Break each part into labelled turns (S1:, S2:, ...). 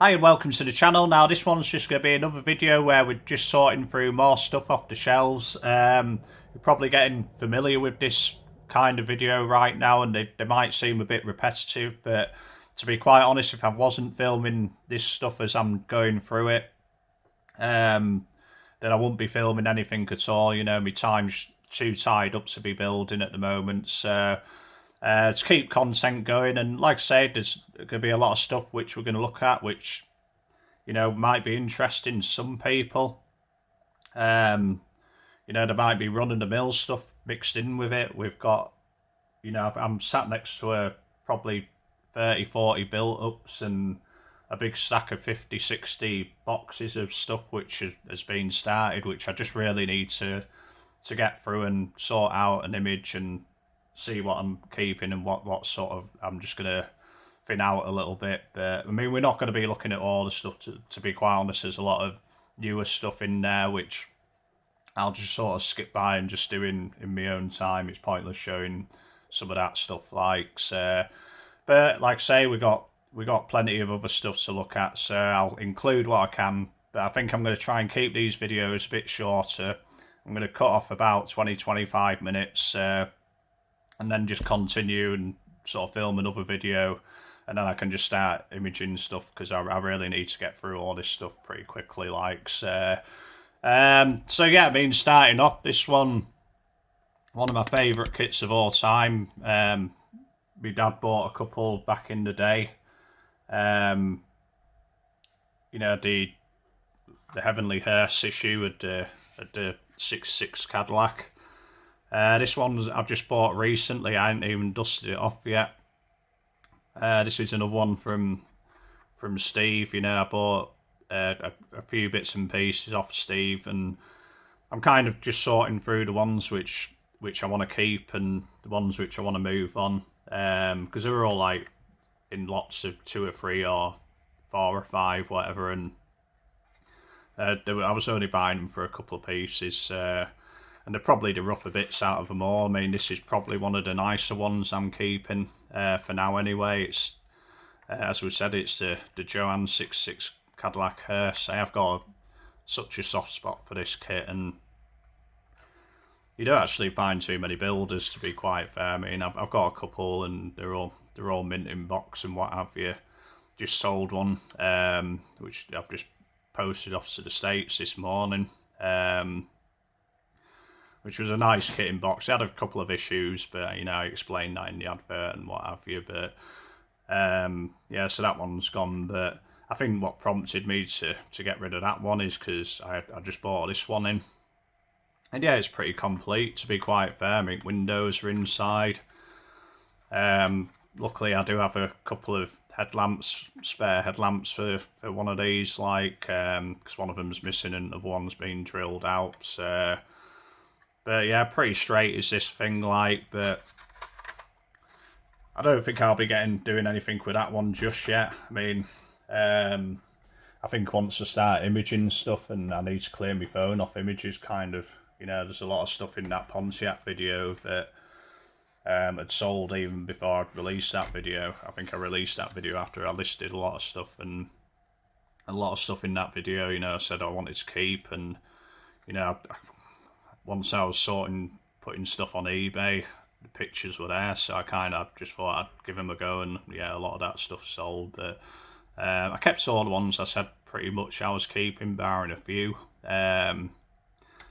S1: Hi and welcome to the channel. Now this one's just going to be another video where we're just sorting through more stuff off the shelves. You're probably getting familiar with this kind of video right now and they might seem a bit repetitive, but to be quite honest, if I wasn't filming this stuff as I'm going through it, then I wouldn't be filming anything at all. You know, my time's too tied up to be building at the moment, so to keep content going. And like I said, there's going to be a lot of stuff which we're going to look at, which, you know, might be interesting to some people. You know, there might be run-of-the-mill stuff mixed in with it. We've got, you know, I'm sat next to probably 30, 40 built-ups and a big stack of 50, 60 boxes of stuff which has been started, which I just really need to get through and sort out an image and see what I'm keeping and what sort of I'm just going to thin out a little bit. But I mean, we're not going to be looking at all the stuff, to be quite honest. There's a lot of newer stuff in there which I'll just sort of skip by and just do in my own time. It's pointless showing some of that stuff, like so. But like I say, we got plenty of other stuff to look at, so I'll include what I can. But I think I'm going to try and keep these videos a bit shorter. I'm going to cut off about 20-25 minutes and then just continue and sort of film another video, and then I can just start imaging stuff because I really need to get through all this stuff pretty quickly, like so. So yeah, I mean, starting off, this one of my favourite kits of all time. My dad bought a couple back in the day. You know, the Heavenly Hearse issue at the 66 Cadillac. This one's I've just bought recently. I ain't even dusted it off yet. This is another one from Steve. You know, I bought a few bits and pieces off Steve, and I'm kind of just sorting through the ones which I want to keep and the ones which I want to move on, because they were all like in lots of 2 or 3 or 4 or 5, whatever, and I was only buying them for a couple of pieces, and they're probably the rougher bits out of them all. I mean, this is probably one of the nicer ones I'm keeping for now anyway. It's as we said, it's the Jaguar 66 Cadillac hearse. I have got such a soft spot for this kit, and you don't actually find too many builders, to be quite fair. I mean, I've got a couple, and they're all mint in box and what have you. Just sold one, which I've just posted off to the States this morning, which was a nice kit in box. It had a couple of issues, but you know, I explained that in the advert and what have you. But yeah, so that one's gone. But I think what prompted me to get rid of that one is because I just bought this one in, and yeah, it's pretty complete, to be quite fair. I mean, windows are inside. Luckily, I do have a couple of headlamps, spare headlamps for one of these, like because one of them's missing and the other one's been drilled out. So, but yeah, pretty straight is this thing, like. But I don't think I'll be doing anything with that one just yet. I mean, I think once I start imaging stuff and I need to clear my phone off images, kind of, you know, there's a lot of stuff in that Pontiac video that had sold even before I'd released that video. I think I released that video after I listed a lot of stuff, and a lot of stuff in that video, you know, I said I wanted to keep, and you know, once I was putting stuff on eBay, the pictures were there, so I kind of just thought I'd give them a go, and yeah, a lot of that stuff sold. But I kept all the ones I said pretty much I was keeping, barring a few. But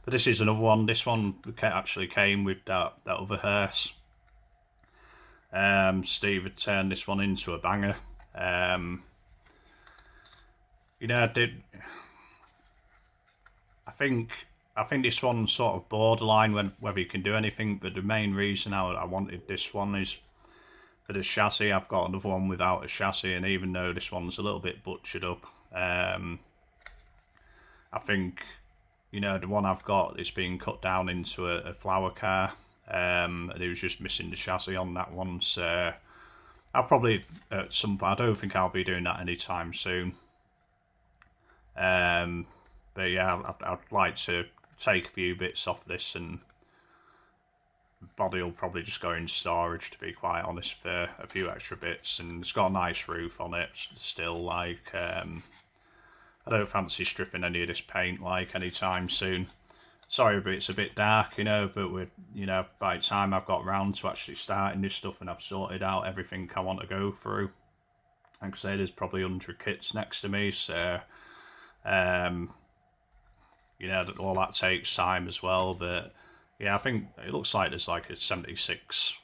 S1: this is another one. This one actually came with that other hearse. Steve had turned this one into a banger. You know, I think this one's sort of borderline whether you can do anything, but the main reason I wanted this one is for the chassis. I've got another one without a chassis, and even though this one's a little bit butchered up, I think, you know, the one I've got is being cut down into a flower car, and it was just missing the chassis on that one. So I'll probably at some point, I don't think I'll be doing that anytime soon. But yeah, I'd like to take a few bits off this and body will probably just go in storage, to be quite honest, for a few extra bits. And it's got a nice roof on it still. Like, I don't fancy stripping any of this paint like anytime soon. Sorry, but it's a bit dark, you know, but we're, you know, by the time I've got round to actually starting this stuff and I've sorted out everything I want to go through, like I say, there's probably 100 kits next to me, so, you know, all that takes time as well. But yeah, I think it looks like there's like a 76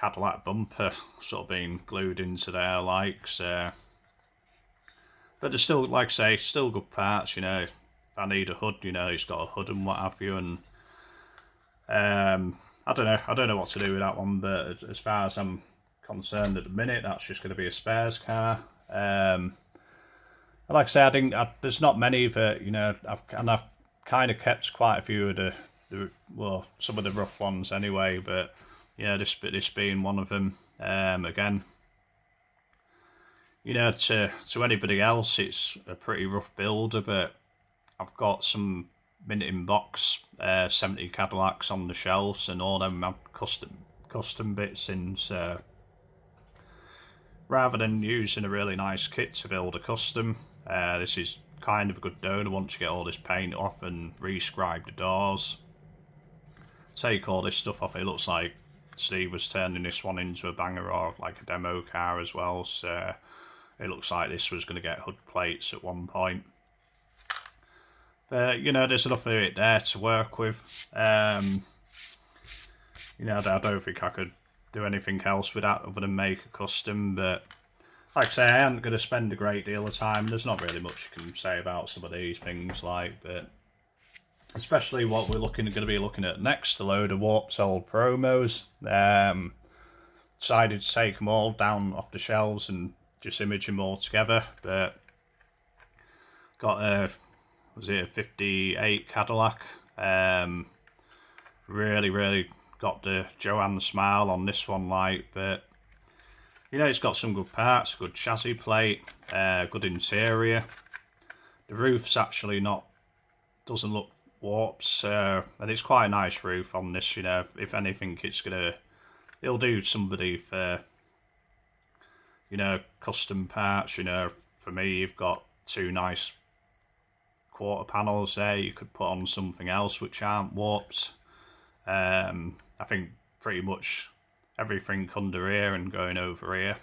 S1: Cadillac bumper sort of being glued into there, like, so. But there's still, like I say, still good parts, you know. If I need a hood, you know, it's got a hood and what have you, and I don't know what to do with that one, but as far as I'm concerned at the minute, that's just going to be a spares car. Like I say, there's not many that, you know, I've kind of kept quite a few of the well, some of the rough ones anyway, but yeah, this being one of them. Again, you know, to anybody else, it's a pretty rough builder, but I've got some mint in box 70 Cadillacs on the shelves, and all them have custom bits in, so rather than using a really nice kit to build a custom, this is kind of a good donor once you get all this paint off and re-scribe the doors. Take all this stuff off. It looks like Steve was turning this one into a banger or like a demo car as well, so it looks like this was going to get hood plates at one point. But, you know, there's enough of it there to work with. You know, I don't think I could do anything else with that other than make a custom, but like I say, I ain't going to spend a great deal of time. There's not really much you can say about some of these things, like, but especially what we're going to be looking at next, a load of warped old promos. Decided to take them all down off the shelves and just image them all together, but got a, was it a 58 Cadillac? Really got the Joanne smile on this one, like, but you know, it's got some good parts, good chassis plate, good interior. The roof's actually doesn't look warped, and it's quite a nice roof on this, you know. If anything, it'll do somebody for, you know, custom parts, you know. For me, you've got two nice quarter panels there, you could put on something else which aren't warped. I think pretty much everything under here and going over here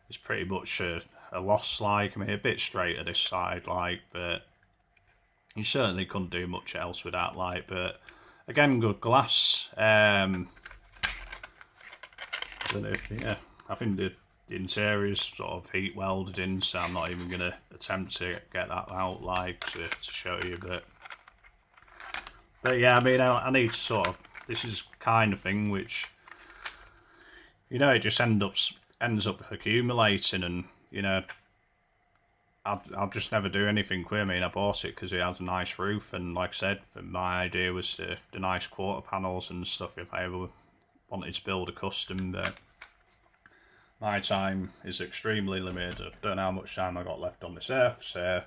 S1: is pretty much a loss, like. I mean, a bit straighter this side, like, but you certainly couldn't do much else with that, like. But again, good glass. I don't know if, yeah, I think the interior's sort of heat welded in, so I'm not even going to attempt to get that out, like, to show you, but yeah, I mean, I need to sort of, this is kind of thing which, you know, it just ends up accumulating, and, you know, I'll just never do anything with it. I mean, I bought it because it has a nice roof, and like I said, my idea was the nice quarter panels and stuff if I ever wanted to build a custom, but my time is extremely limited. I don't know how much time I got left on this earth, so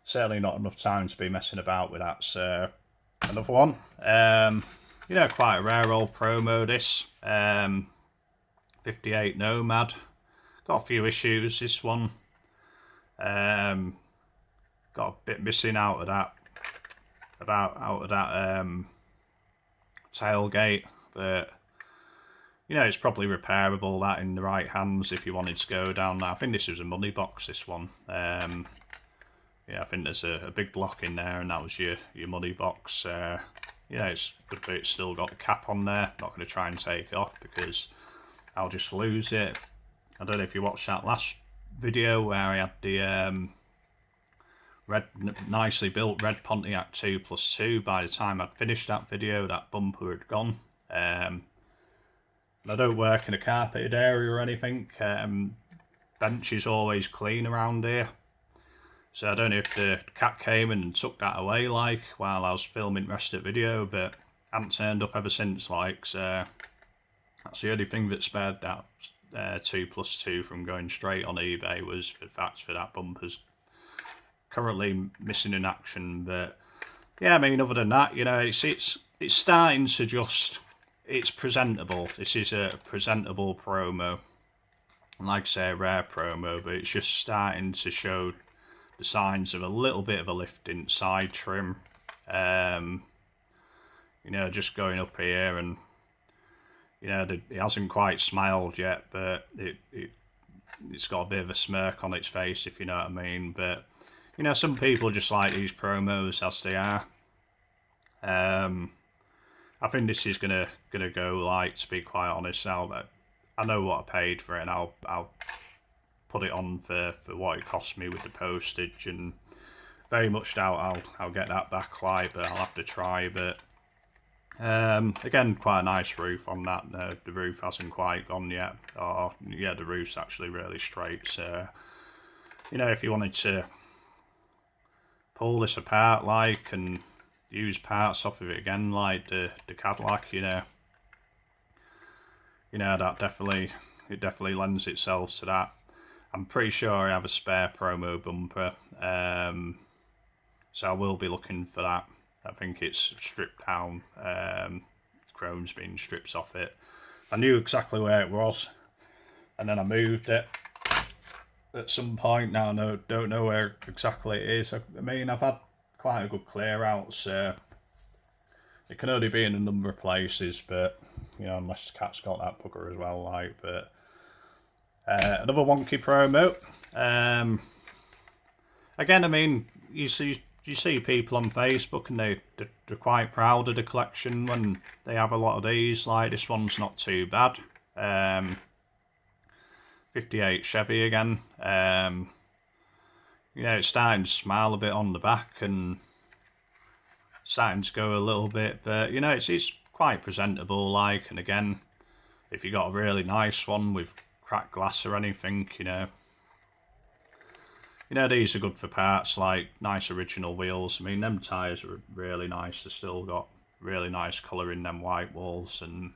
S1: certainly not enough time to be messing about with that. So another one, you know, quite a rare old promo, this 58 Nomad. Got a few issues, this one. Got a bit missing out of that tailgate, but you know, it's probably repairable, that, in the right hands if you wanted to go down that. I think this was a money box, this one. Yeah, I think there's a big block in there, and that was your money box. Yeah, it's good that it's still got the cap on there. Not going to try and take it off because I'll just lose it. I don't know if you watched that last video where I had the nicely built red Pontiac 2+2. By the time I'd finished that video, that bumper had gone. I don't work in a carpeted area or anything. Bench is always clean around here. So I don't know if the cat came in and took that away, like, while I was filming the rest of the video, but I haven't turned up ever since, like, so that's the only thing that spared that 2+2 from going straight on eBay, was the fact that that bumper's currently missing in action. But yeah, I mean, other than that, you know, it's it's starting to just, it's presentable. This is a presentable promo. And like I say, a rare promo, but it's just starting to show the signs of a little bit of a lift in side trim. You know, just going up here, and you know, it hasn't quite smiled yet, but it's got a bit of a smirk on its face, if you know what I mean. But you know, some people just like these promos as they are. I think this is gonna go light, to be quite honest. I know what I paid for it, and I'll put it on for what it cost me with the postage, and very much doubt I'll get that back light, but I'll have to try. But again, quite a nice roof on that. The roof hasn't quite gone yet, or yeah, the roof's actually really straight. So you know, if you wanted to pull this apart like and use parts off of it again, like the Cadillac, you know, that definitely lends itself to that. I'm pretty sure I have a spare promo bumper, so I will be looking for that. I think it's stripped down, chrome's been stripped off it. I knew exactly where it was, and then I moved it at some point. Now I don't know where exactly it is. I mean, I've had quite a good clear out, so it can only be in a number of places, but you know, unless the cat's got that bugger as well, like. But another wonky promo. Again, I mean, you see people on Facebook, and they're quite proud of the collection when they have a lot of these. Like, this one's not too bad. 58 Chevy again. You know, it's starting to smile a bit on the back and starting to go a little bit, but you know, it's quite presentable, like. And again, if you got a really nice one with cracked glass or anything, you know, these are good for parts, like nice original wheels. I mean, them tyres are really nice. They've still got really nice colour in them white walls and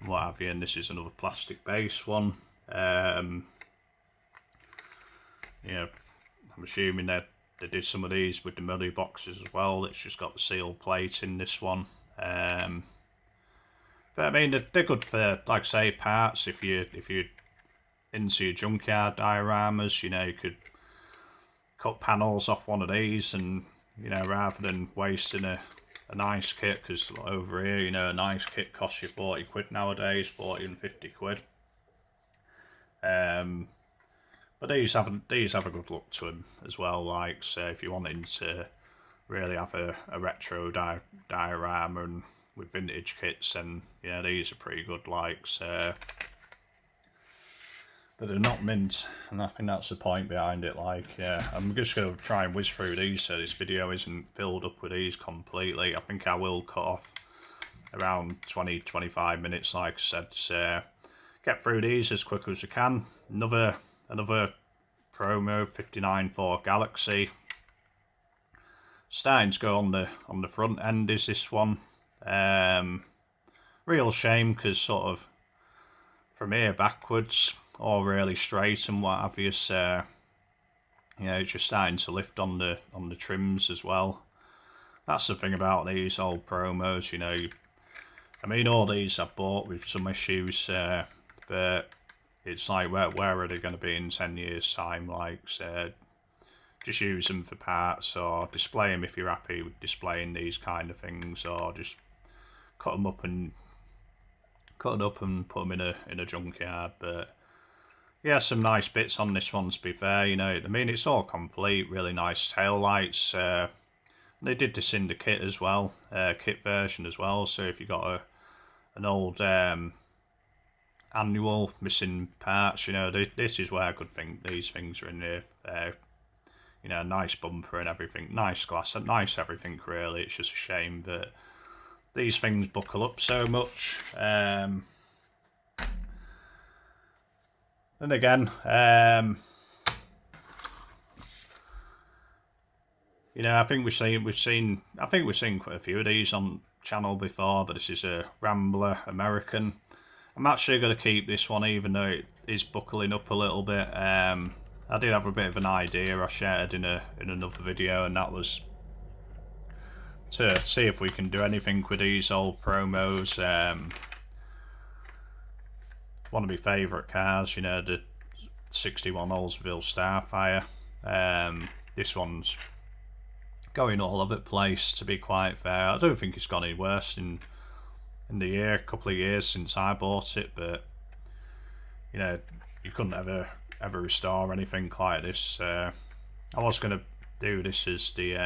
S1: what have you. And this is another plastic base one. You know, I'm assuming that they did some of these with the muddy boxes as well. It's just got the sealed plate in this one. But I mean, they're good for, like I say, parts. If you're into your junkyard dioramas, you know, you could cut panels off one of these, and you know, rather than wasting a nice kit, because over here, you know, a nice kit costs you 40 quid nowadays, 40 and 50 quid. But these have a good look to them as well. Like, so if you're wanting to really have a retro diorama and with vintage kits, then yeah, these are pretty good. Like, so, but they're not mint, and I think that's the point behind it. Like, yeah, I'm just going to try and whiz through these so this video isn't filled up with these completely. I think I will cut off around 20-25 minutes, like I said. So get through these as quick as I can. Another promo, 59 for Galaxy. Starting to go on the front end is this one. Real shame, because sort of from here backwards, all really straight and what have you. So you know, it's just starting to lift on the trims as well. That's the thing about these old promos, you know. I mean, all these I've bought with some issues, but it's like, where are they going to be in 10 years' time? Like, so just use them for parts, or display them if you're happy with displaying these kind of things, or just cut them up and put them in a junkyard. But yeah, some nice bits on this one, to be fair. You know, I mean, it's all complete, really nice tail lights. They did this in the kit as well, kit version as well. So if you got an old annual missing parts, you know, this is where I could think these things are in there. You know, nice bumper and everything, nice glass, and nice everything really. It's just a shame that these things buckle up so much. And again, you know, I think we've seen quite a few of these on channel before, but this is a Rambler American. I'm actually going to keep this one, even though it is buckling up a little bit. I did have a bit of an idea I shared in another video, and that was to see if we can do anything with these old promos. One of my favourite cars, you know, the 61 Oldsmobile Starfire. This one's going all over the place, to be quite fair. I don't think it's gone any worse in the couple of years since I bought it, but you know, you couldn't ever restore anything like this. I was going to do this as the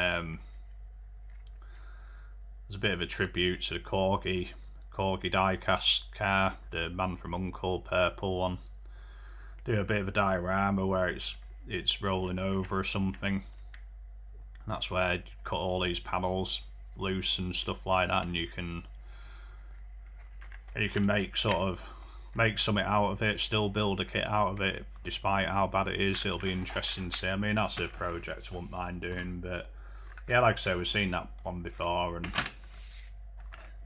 S1: as a bit of a tribute to the Corgi diecast car, the Man from U.N.C.L.E. purple one. Do a bit of a diorama where it's rolling over or something. That's where you cut all these panels loose and stuff like that, and you can make something out of it, still build a kit out of it, despite how bad it is. It'll be interesting to see. I mean, that's a project I wouldn't mind doing, but yeah, like I say, we've seen that one before, and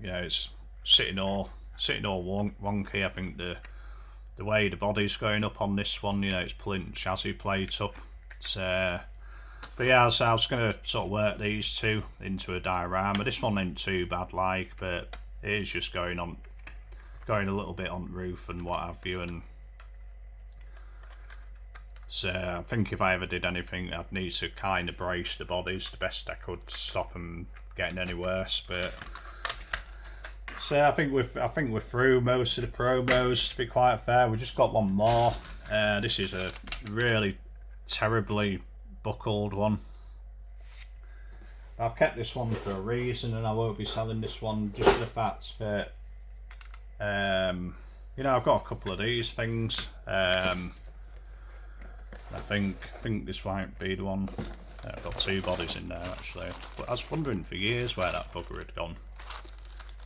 S1: you know, it's sitting all wonky. I think the way the body's going up on this one, you know, it's pulling chassis plates up. But yeah, so I was going to sort of work these two into a diorama. This one ain't too bad, like, but it is just going a little bit on the roof and what have you. And so I think if I ever did anything, I'd need to kind of brace the bodies the best I could to stop them getting any worse. But so I think we're through most of the promos, to be quite fair. We just got one more. This is a really terribly buckled one. I've kept this one for a reason, and I won't be selling this one just for the fact that you know, I've got a couple of these things. I think this might be the one. I've got two bodies in there actually, but I was wondering for years where that bugger had gone.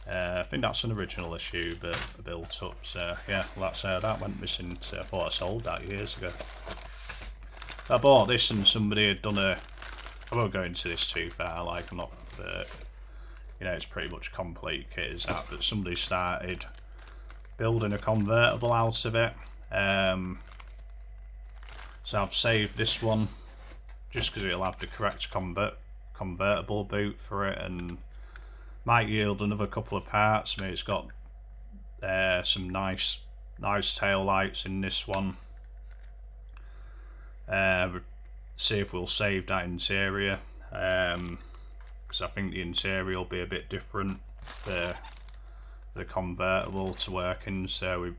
S1: I think that's an original issue, but built up. So yeah, that went missing. So I thought I sold that years ago. I bought this and somebody had done I won't go into this too far, like, I'm not, you know, it's pretty much complete kit as that, but somebody started building a convertible out of it. So I've saved this one just because it'll have the correct convertible boot for it, and might yield another couple of parts. I mean, it's got some nice tail lights in this one. See if we'll save that interior, because I think the interior will be a bit different for the convertible to work in. So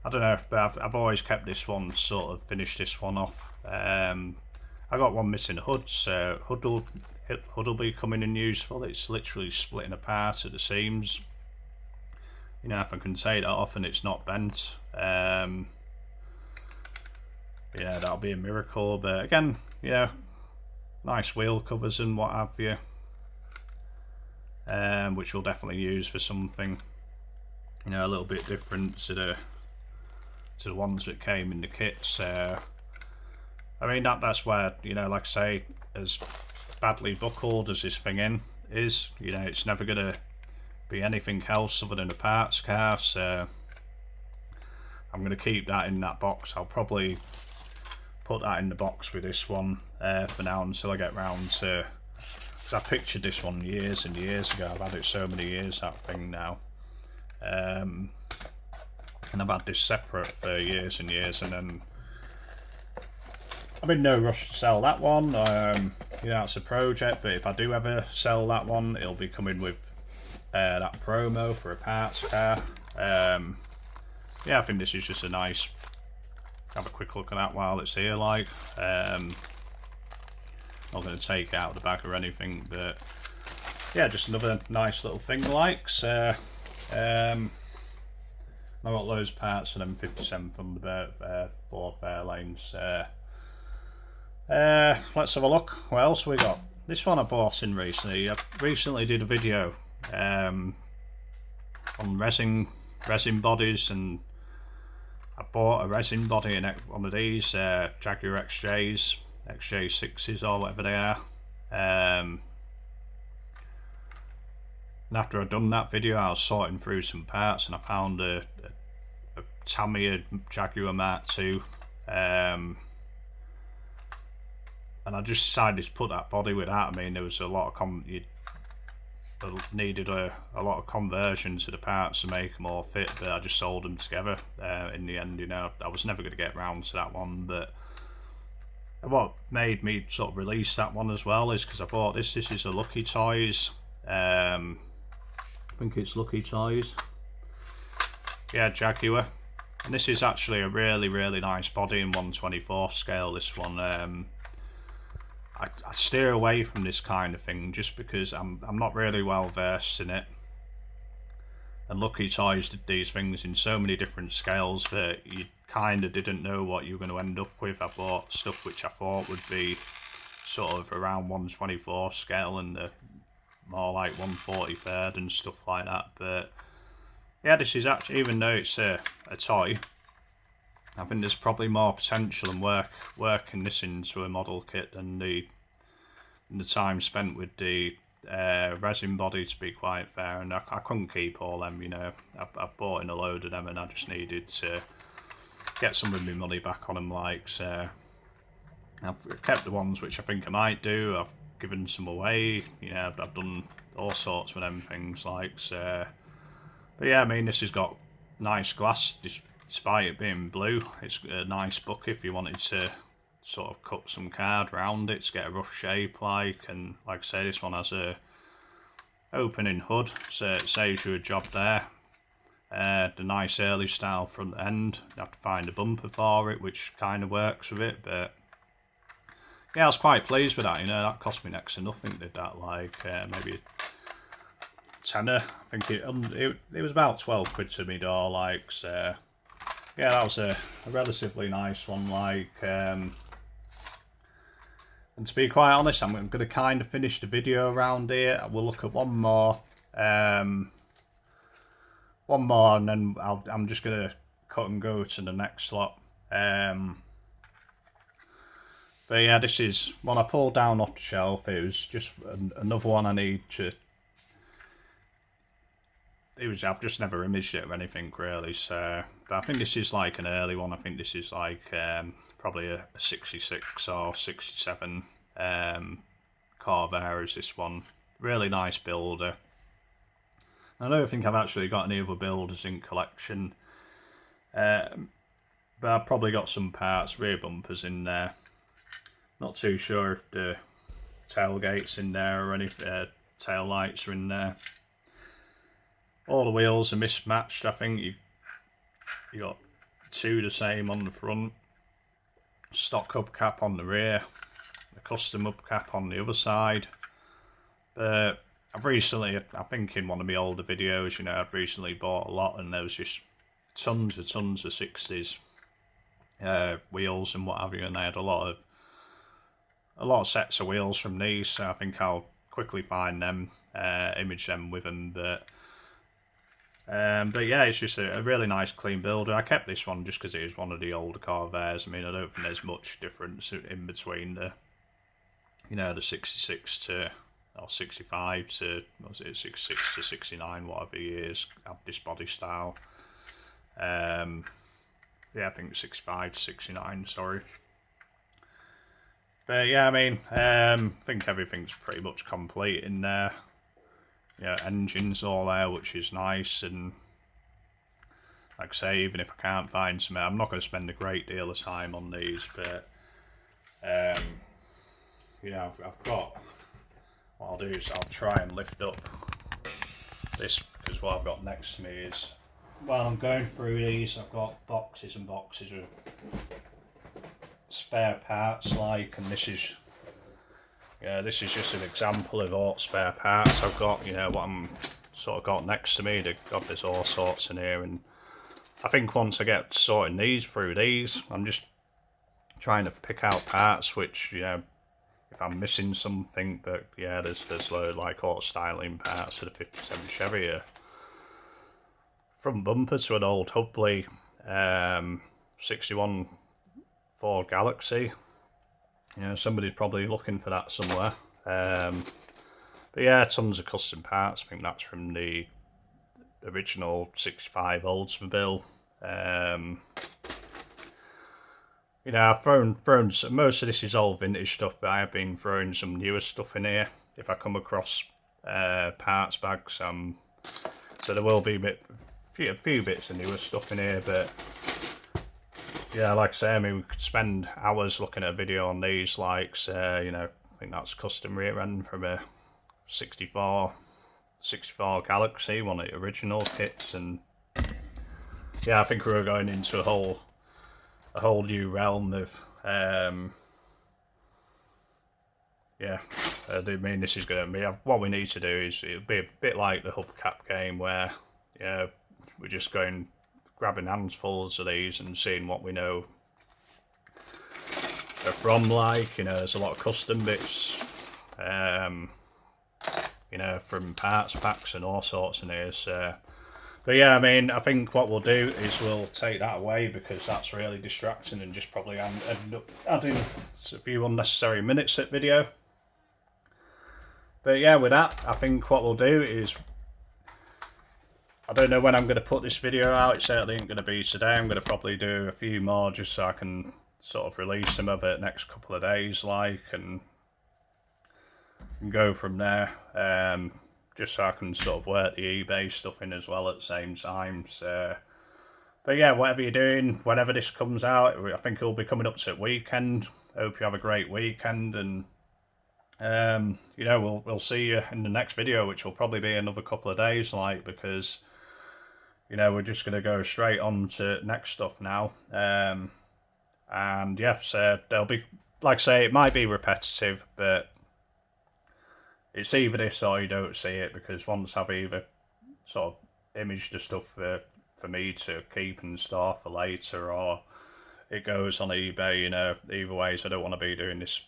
S1: I don't know, but I've always kept this one, sort of finished this one off. I got one missing hood, so hood will be coming in useful. It's literally splitting apart at the seams. You know, if I can take that off and it's not bent, yeah, that'll be a miracle. But again, yeah, nice wheel covers and what have you, which we'll definitely use for something, you know, a little bit different to the ones that came in the kit. So I mean, that's where, you know, like I say, as badly buckled as this thing is, you know, it's never gonna be anything else other than a parts car. So I'm gonna keep that in that box. I'll probably put that in the box with this one for now until I get round to, because I pictured this one years and years ago. I've had it so many years, that thing now, and I've had this separate for years and years, and then I'm in no rush to sell that one. You know, it's a project, but if I do ever sell that one, it'll be coming with that promo for a parts car. Yeah, I think this is just a nice, have a quick look at that while it's here, like. Not going to take it out of the bag or anything, but yeah, just another nice little thing, like. So I've got loads of parts for them 57 from the Ford Fairlanes. Let's have a look. What else we got? This one I bought in recently. I recently did a video on resin bodies, and I bought a resin body in one of these Jaguar XJ6s or whatever they are. And after I'd done that video, I was sorting through some parts, and I found a Tamiya Jaguar Mark II. and I just decided to put that body with that. I mean, there was a lot of you needed a lot of conversion to the parts to make them all fit, but I just sold them together in the end. You know, I was never going to get round to that one, but what made me sort of release that one as well is because I bought this. This is a Lucky Toys. I think it's Lucky Toys. Yeah, Jaguar. And this is actually a really nice body in 1/24 scale. This one. I steer away from this kind of thing just because I'm not really well versed in it. And Lucky Toys did these things in so many different scales that you kind of didn't know what you were going to end up with. I bought stuff which I thought would be sort of around 1/24 scale and more like 1/43 and stuff like that. But yeah, this is actually, even though it's a toy, I think there's probably more potential and working this into a model kit than the time spent with the resin body, to be quite fair. And I couldn't keep all them, you know. I bought in a load of them and I just needed to get some of my money back on them. Like, so I've kept the ones which I think I might do. I've given some away, you know. I've done all sorts with them things, like, so. But yeah, I mean, this has got nice glass, despite it being blue. It's a nice book if you wanted to sort of cut some card round it to get a rough shape, like. And like I say, this one has a opening hood, so it saves you a job there. The nice early style front end. You have to find a bumper for it, which kind of works with it. But yeah, I was quite pleased with that. You know, that cost me next to nothing. Did that, like maybe tenner. I think it was about 12 quid to me door, like. So yeah, that was a relatively nice one, like. And to be quite honest, I'm going to kind of finish the video around here. We'll look at one more, and then I'm just going to cut and go to the next lot. But yeah, this is one I pulled down off the shelf. It was just another one I need to. I've just never imaged it or anything really. So, but I think this is like an early one. I think this is like probably a 66 or 67 Corvair is this one. Really nice builder. I don't think I've actually got any other builders in collection, but I've probably got some parts, rear bumpers in there. Not too sure if the tailgate's in there or any tail lights are in there. All the wheels are mismatched. I think you got two the same on the front, stock hubcap on the rear, the custom hubcap on the other side. But I've recently, I think in one of my older videos, you know, I've recently bought a lot, and there was just tons of 60s wheels and what have you, and I had a lot of sets of wheels from these. So I think I'll quickly find them, image them with them. But yeah, it's just a really nice clean builder. I kept this one just because it is one of the older Corvairs. I mean, I don't think there's much difference in between the, you know, the 66 to, or 65 to, what was it, 66 to 69, whatever years have this body style. Yeah, I think 65 to 69, sorry. But yeah, I mean, I think everything's pretty much complete in there. Yeah, engine's all there, which is nice. And like I say, even if I can't find some, I'm not going to spend a great deal of time on these, but you know, I've got, what I'll do is I'll try and lift up this, because what I've got next to me is, while I'm going through these, I've got boxes and boxes of spare parts, like, and this is just an example of all spare parts I've got. You know, what I'm sort of got next to me. There's all sorts in here, and I think once I get sorting these through these, I'm just trying to pick out parts which, you know, if I'm missing something. But yeah, there's loads like auto styling parts of the 57 Chevy here. Front bumper to an old Hubley 61 Ford Galaxy. You know, somebody's probably looking for that somewhere. But yeah, tons of custom parts. I think that's from the original 65 Oldsmobile. You know, I've thrown some, most of this is all vintage stuff, but I have been throwing some newer stuff in here if I come across parts bags. So there will be a few bits of newer stuff in here, but yeah, like I say, I mean, we could spend hours looking at a video on these, like, you know, I think that's custom rear end from a 64 Galaxy, one of the original kits, and yeah, I think we're going into a whole new realm of yeah, I do mean this is going to be what we need to do is it'll be a bit like the hubcap game where yeah, we're just going grabbing handfuls of these and seeing what we know they're from. Like, you know, there's a lot of custom bits, you know, from parts packs and all sorts in here. So, but yeah, I mean, I think what we'll do is we'll take that away because that's really distracting and just probably end up adding a few unnecessary minutes at video. But yeah, with that, I think what we'll do is, I don't know when I'm going to put this video out. It certainly ain't going to be today. I'm going to probably do a few more just so I can sort of release some of it next couple of days, like, and go from there. Just so I can sort of work the eBay stuff in as well at the same time. So, but yeah, whatever you're doing, whenever this comes out, I think it'll be coming up to weekend. Hope you have a great weekend, and you know, we'll see you in the next video, which will probably be another couple of days, like, because you know, we're just going to go straight on to next stuff now. And yeah, so there'll be, like I say, it might be repetitive, but it's either this or you don't see it, because once I've either sort of imaged the stuff for me to keep and store for later, or it goes on eBay, you know, either way, so I don't want to be doing this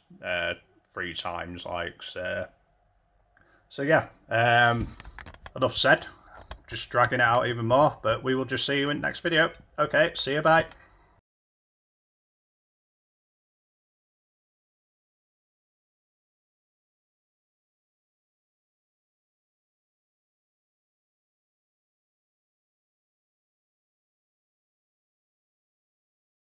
S1: 3 times, like, so yeah, enough said, just dragging it out even more, but we will just see you in the next video. Okay, see you, bye.